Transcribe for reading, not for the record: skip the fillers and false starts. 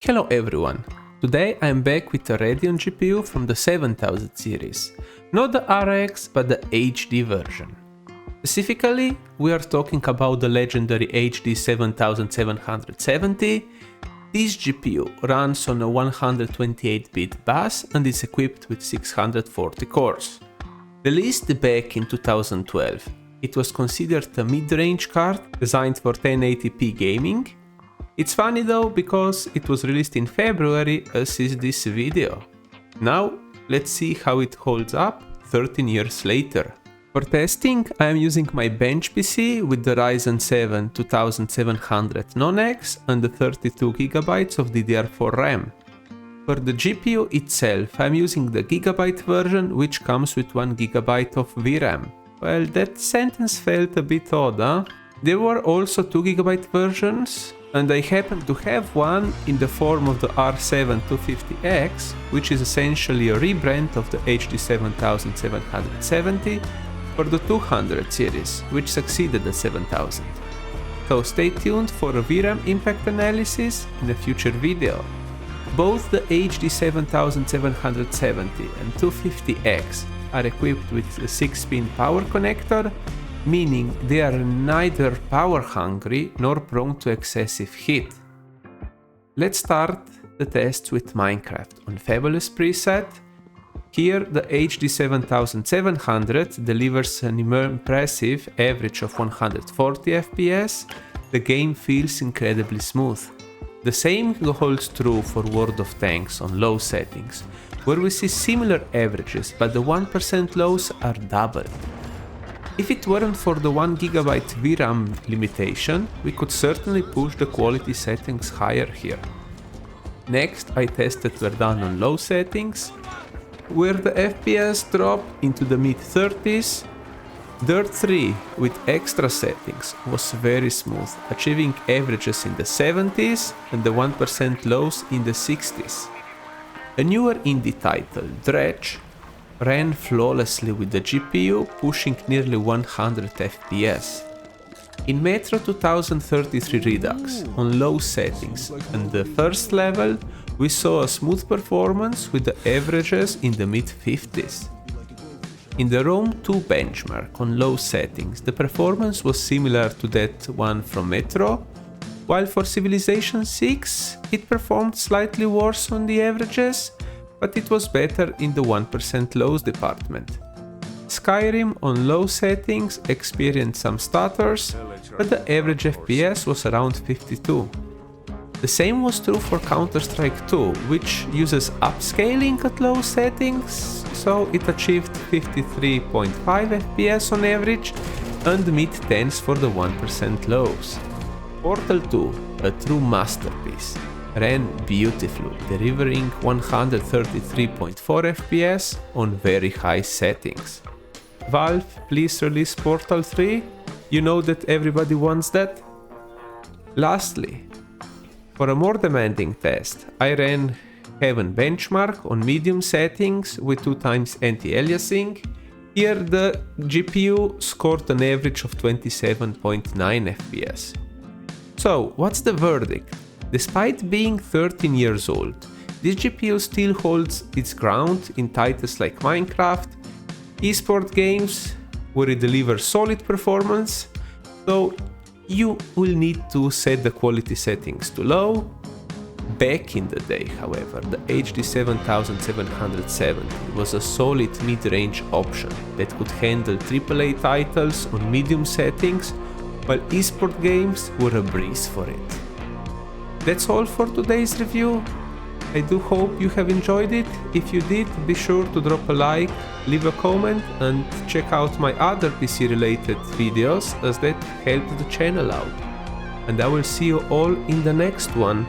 Hello everyone, today I am back with a Radeon GPU from the 7000 series, not the RX but the HD version. Specifically, we are talking about the legendary HD 7770. This GPU runs on a 128-bit bus and is equipped with 640 cores. Released back in 2012, it was considered a mid-range card designed for 1080p gaming. It's funny though, because it was released in February as is this video. Now, let's see how it holds up 13 years later. For testing, I am using my bench PC with the Ryzen 7 2700 Non-X and the 32GB of DDR4 RAM. For the GPU itself, I am using the Gigabyte version, which comes with 1GB of VRAM. Well, that sentence felt a bit odd, huh? There were also 2GB versions, and I happen to have one in the form of the R7 250X, which is essentially a rebrand of the HD 7770 for the 200 series, which succeeded the 7000. So stay tuned for a VRAM impact analysis in a future video. Both the HD 7770 and 250X are equipped with a 6-pin power connector, meaning they are neither power hungry nor prone to excessive heat. Let's start the test with Minecraft on Fabulous preset. Here the HD 7700 delivers an impressive average of 140 FPS. The game feels incredibly smooth. The same holds true for World of Tanks on low settings, where we see similar averages, but the 1% lows are double. If it weren't for the 1GB VRAM limitation, we could certainly push the quality settings higher here. Next, I tested Verdansk on low settings, where the FPS dropped into the mid-30s. Dirt 3 with extra settings was very smooth, achieving averages in the 70s and the 1% lows in the 60s. A newer indie title, Dredge, ran flawlessly with the GPU, pushing nearly 100 FPS. In Metro 2033 Redux, on low settings and the first level, we saw a smooth performance with the averages in the mid-50s. In the Rome 2 benchmark on low settings, the performance was similar to that one from Metro, while for Civilization 6 it performed slightly worse on the averages, but it was better in the 1% lows department. Skyrim on low settings experienced some stutters, but the average FPS was around 52. The same was true for Counter-Strike 2, which uses upscaling at low settings, so it achieved 53.5 FPS on average and mid-10s for the 1% lows. Portal 2, a true masterpiece, ran beautifully, delivering 133.4 FPS on very high settings. Valve, please release Portal 3, you know that everybody wants that. Lastly, for a more demanding test, I ran Heaven benchmark on medium settings with 2x anti-aliasing. Here the GPU scored an average of 27.9 FPS. So, what's the verdict? Despite being 13 years old, this GPU still holds its ground in titles like Minecraft, esport games, where it delivers solid performance, though you will need to set the quality settings to low. Back in the day, however, the HD 7770 was a solid mid-range option that could handle AAA titles on medium settings, while esport games were a breeze for it. That's all for today's review. I do hope you have enjoyed it. If you did, be sure to drop a like, leave a comment and check out my other PC related videos, as that helped the channel out. And I will see you all in the next one.